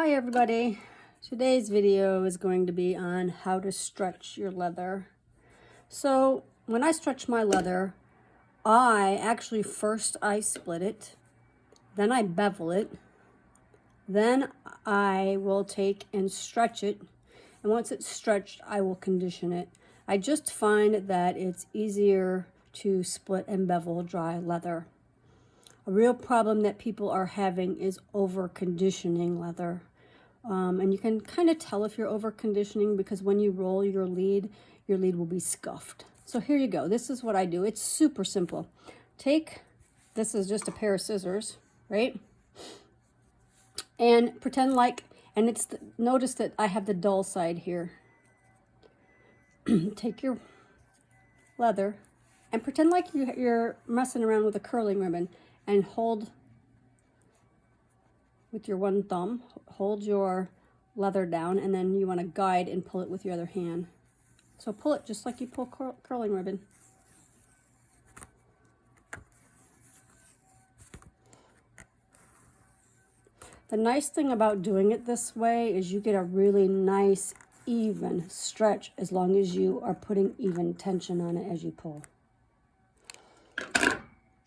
Hi everybody. Today's video is going to be on how to stretch your leather. So when I stretch my leather, first I split it, then I bevel it, then I will take and stretch it, and once it's stretched I will condition it. I just find that it's easier to split and bevel dry leather. A real problem that people are having is over conditioning leather. And you can kind of tell if you're over conditioning because when you roll your lead will be scuffed. So here you go. This is what I do. It's super simple. This is just a pair of scissors, right? And pretend like, notice that I have the dull side here. Take your leather and pretend like you're messing around with a curling ribbon, and hold with your one thumb, hold your leather down, and then you want to guide and pull it with your other hand. So pull it just like you pull curling ribbon. The nice thing about doing it this way is you get a really nice even stretch as long as you are putting even tension on it as you pull.